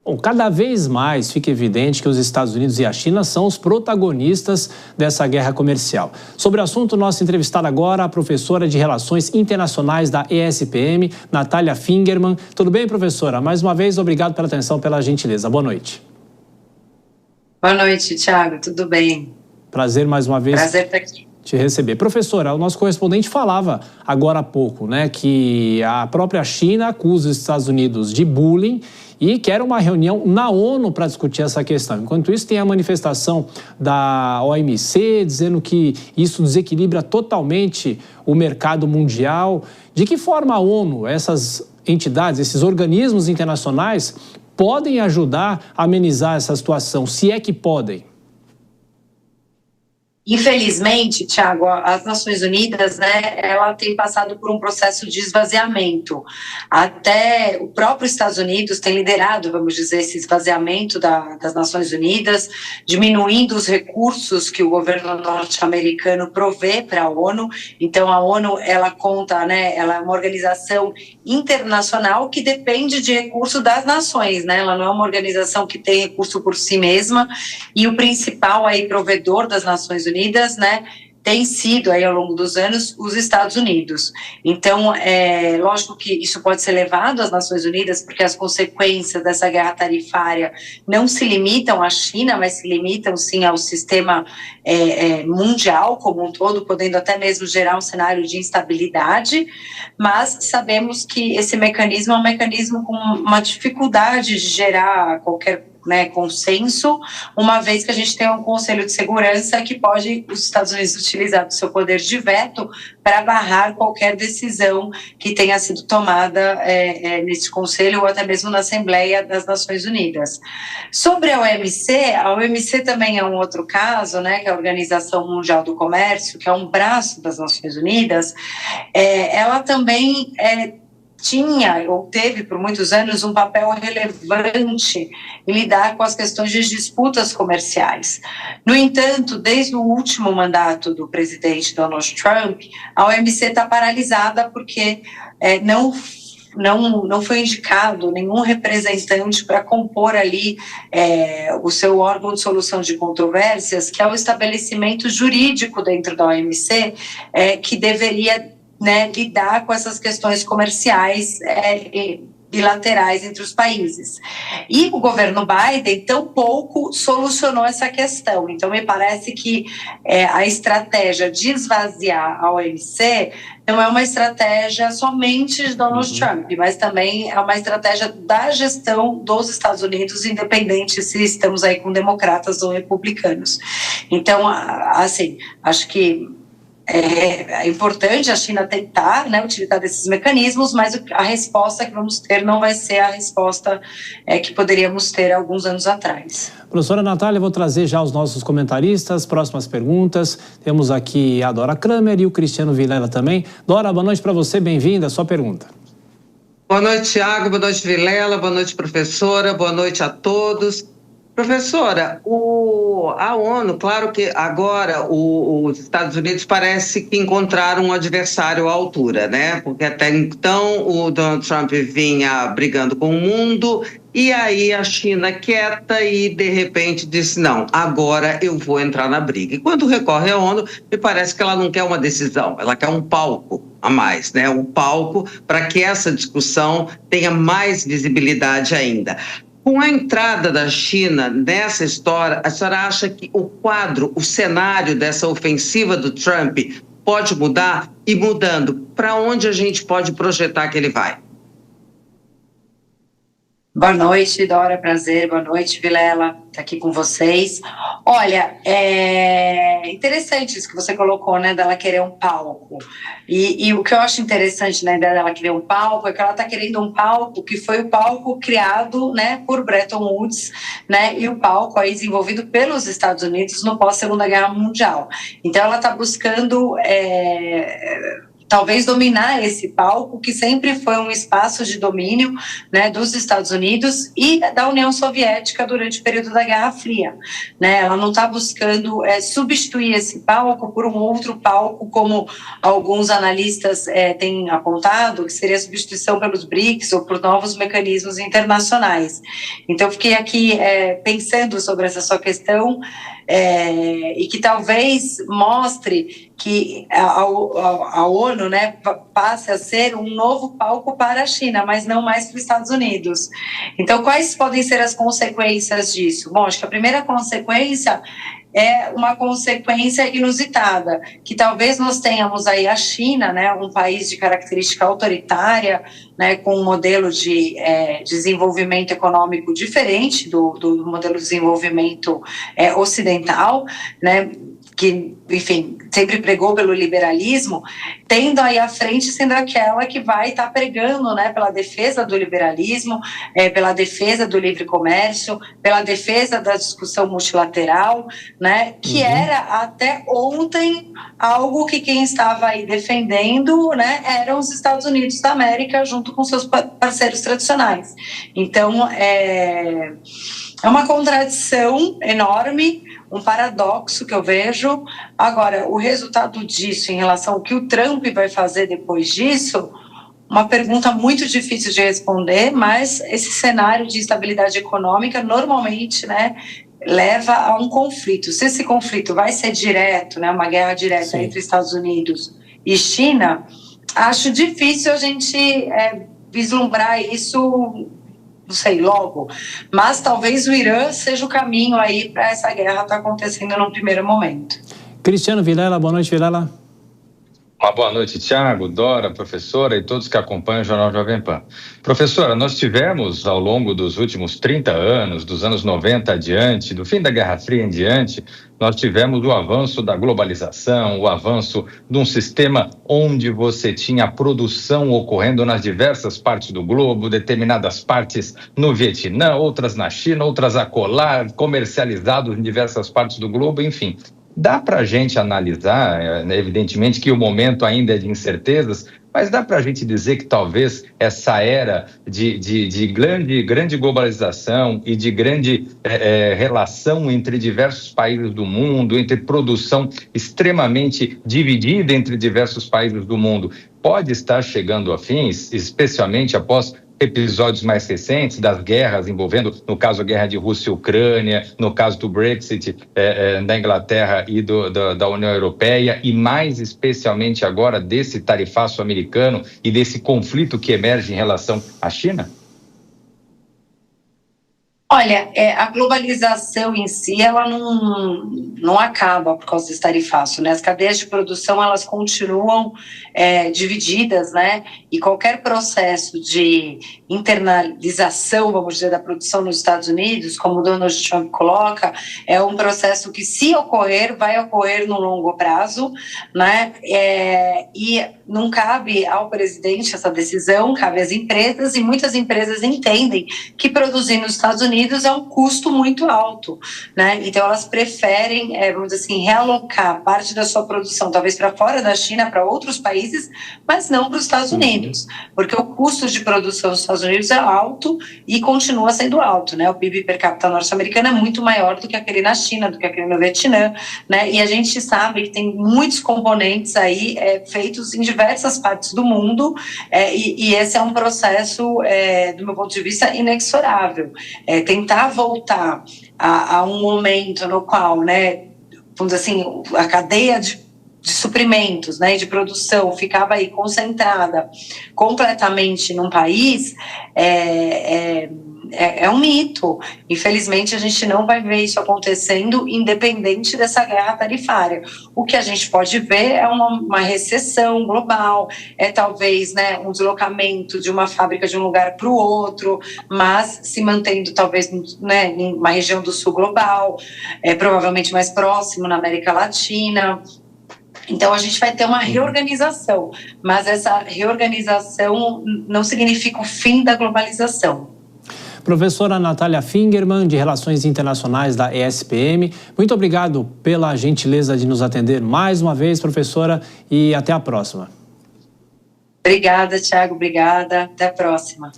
Bom, cada vez mais fica evidente que os Estados Unidos e a China são os protagonistas dessa guerra comercial. Sobre o assunto, nossa entrevistada agora, a professora de Relações Internacionais da ESPM, Natália Fingerman. Tudo bem, professora? Mais uma vez, obrigado pela atenção, pela gentileza. Boa noite. Boa noite, Thiago. Tudo bem? Prazer mais uma vez. Prazer estar aqui. Te receber. Professora, o nosso correspondente falava agora há pouco, né, que a própria China acusa os Estados Unidos de bullying e quer uma reunião na ONU para discutir essa questão. Enquanto isso, tem a manifestação da OMC dizendo que isso desequilibra totalmente o mercado mundial. De que forma a ONU, essas entidades, esses organismos internacionais, podem ajudar a amenizar essa situação, se é que podem? Infelizmente, Thiago, as Nações Unidas, né, ela tem passado por um processo de esvaziamento. Até o próprio Estados Unidos tem liderado, vamos dizer, esse esvaziamento das Nações Unidas, diminuindo os recursos que o governo norte-americano provê para a ONU. Então, a ONU, ela conta, né, ela é uma organização internacional que depende de recurso das nações, né? Ela não é uma organização que tem recurso por si mesma, e o principal aí provedor das Nações Unidas, né, tem sido aí ao longo dos anos os Estados Unidos. Então, lógico que isso pode ser levado às Nações Unidas, porque as consequências dessa guerra tarifária não se limitam à China, mas se limitam sim ao sistema mundial como um todo, podendo até mesmo gerar um cenário de instabilidade, mas sabemos que esse mecanismo é um mecanismo com uma dificuldade de gerar qualquer consenso, uma vez que a gente tem um Conselho de Segurança que pode, os Estados Unidos, utilizar do seu poder de veto para barrar qualquer decisão que tenha sido tomada nesse Conselho ou até mesmo na Assembleia das Nações Unidas. Sobre a OMC também é um outro caso, né, que é a Organização Mundial do Comércio, que é um braço das Nações Unidas. Ela também tinha ou teve por muitos anos um papel relevante em lidar com as questões de disputas comerciais. No entanto, desde o último mandato do presidente Donald Trump, a OMC está paralisada porque não foi indicado nenhum representante para compor ali o seu órgão de solução de controvérsias, que é o estabelecimento jurídico dentro da OMC, que deveria lidar com essas questões comerciais bilaterais entre os países. E o governo Biden tampouco solucionou essa questão. Então, me parece que a estratégia de esvaziar a OMC não é uma estratégia somente de Donald Trump, mas também é uma estratégia da gestão dos Estados Unidos, independente se estamos aí com democratas ou republicanos. Então, assim, acho que é importante a China tentar, utilizar desses mecanismos, mas a resposta que vamos ter não vai ser a resposta que poderíamos ter alguns anos atrás. Professora Natália, vou trazer já os nossos comentaristas, próximas perguntas. Temos aqui a Dora Kramer e o Cristiano Vilela também. Dora, boa noite para você, bem-vinda, sua pergunta. Boa noite, Thiago, boa noite, Vilela, boa noite, professora, boa noite a todos. Professora, a ONU, claro que agora os Estados Unidos parece que encontraram um adversário à altura, né? Porque até então o Donald Trump vinha brigando com o mundo e aí a China quieta e de repente disse, não, agora eu vou entrar na briga. E quando recorre à ONU, me parece que ela não quer uma decisão, ela quer um palco a mais, né? Um palco para que essa discussão tenha mais visibilidade ainda. Com a entrada da China nessa história, a senhora acha que o quadro, o cenário dessa ofensiva do Trump pode mudar? E mudando, para onde a gente pode projetar que ele vai? Boa noite, Dora, prazer. Boa noite, Vilela, tá aqui com vocês. Olha, é interessante isso que você colocou, né, dela querer um palco. E o que eu acho interessante na ideia dela querer um palco é que ela tá querendo um palco que foi o palco criado, né, por Bretton Woods, né, e o palco aí desenvolvido pelos Estados Unidos no pós-Segunda Guerra Mundial. Então, ela tá buscando talvez dominar esse palco, que sempre foi um espaço de domínio, né, dos Estados Unidos e da União Soviética durante o período da Guerra Fria, né? Ela não está buscando substituir esse palco por um outro palco, como alguns analistas têm apontado, que seria a substituição pelos BRICS ou por novos mecanismos internacionais. Então, fiquei aqui pensando sobre essa sua questão, e que talvez mostre que a ONU, né, passe a ser um novo palco para a China, mas não mais para os Estados Unidos. Então, quais podem ser as consequências disso? Bom, acho que a primeira consequência é uma consequência inusitada, que talvez nós tenhamos aí a China, né, um país de característica autoritária, né, com um modelo de desenvolvimento econômico diferente do modelo de desenvolvimento ocidental, né, que, enfim, sempre pregou pelo liberalismo, tendo aí à frente sendo aquela que vai estar pregando, né, pela defesa do liberalismo, pela defesa do livre comércio, pela defesa da discussão multilateral, né, que era até ontem algo que quem estava aí defendendo, né, eram os Estados Unidos da América junto com seus parceiros tradicionais. Então, é uma contradição enorme, um paradoxo que eu vejo. Agora, o resultado disso em relação ao que o Trump vai fazer depois disso, uma pergunta muito difícil de responder, mas esse cenário de instabilidade econômica normalmente, né, leva a um conflito. Se esse conflito vai ser direto, né, uma guerra direta Sim. entre Estados Unidos e China, acho difícil a gente vislumbrar isso, não sei, logo, mas talvez o Irã seja o caminho aí para essa guerra estar acontecendo num primeiro momento. Cristiano Vilela, boa noite, Vilela. Uma boa noite, Tiago, Dora, professora e todos que acompanham o Jornal Jovem Pan. Professora, nós tivemos ao longo dos últimos 30 anos, dos anos 90 adiante, do fim da Guerra Fria em diante, nós tivemos o avanço da globalização, o avanço de um sistema onde você tinha a produção ocorrendo nas diversas partes do globo, determinadas partes no Vietnã, outras na China, outras acolá, comercializados em diversas partes do globo, enfim. Dá para a gente analisar, evidentemente que o momento ainda é de incertezas, mas dá para a gente dizer que talvez essa era de grande globalização e de grande relação entre diversos países do mundo, entre produção extremamente dividida entre diversos países do mundo, pode estar chegando a fins, especialmente após episódios mais recentes das guerras envolvendo, no caso, a guerra de Rússia e Ucrânia, no caso do Brexit da Inglaterra e da União Europeia, e mais especialmente agora desse tarifaço americano e desse conflito que emerge em relação à China? Olha, a globalização em si, ela não acaba por causa desse tarifaço, né? As cadeias de produção, elas continuam divididas, né? E qualquer processo de internalização, vamos dizer, da produção nos Estados Unidos, como o Donald Trump coloca, é um processo que, se ocorrer, vai ocorrer no longo prazo, né? E não cabe ao presidente essa decisão, cabe às empresas, e muitas empresas entendem que produzir nos Estados Unidos é um custo muito alto, né? Então elas preferem, vamos dizer assim, realocar parte da sua produção, talvez para fora da China, para outros países, mas não para os Estados Unidos, porque o custo de produção dos Estados Unidos é alto e continua sendo alto, né? O PIB per capita norte-americano é muito maior do que aquele na China, do que aquele no Vietnã, né? E a gente sabe que tem muitos componentes aí feitos em diversas partes do mundo, e esse é um processo, do meu ponto de vista, inexorável. Tentar voltar a um momento no qual, né, vamos dizer assim, a cadeia de suprimentos, né, de produção ficava aí concentrada completamente num país, é um mito. Infelizmente, a gente não vai ver isso acontecendo independente dessa guerra tarifária. O que a gente pode ver é uma recessão global, talvez, né, um deslocamento de uma fábrica de um lugar para o outro, mas se mantendo talvez, né, em uma região do sul global, provavelmente mais próximo na América Latina. Então, a gente vai ter uma reorganização, mas essa reorganização não significa o fim da globalização. Professora Natália Fingermann, de Relações Internacionais da ESPM, muito obrigado pela gentileza de nos atender mais uma vez, professora, e até a próxima. Obrigada, Tiago, obrigada. Até a próxima.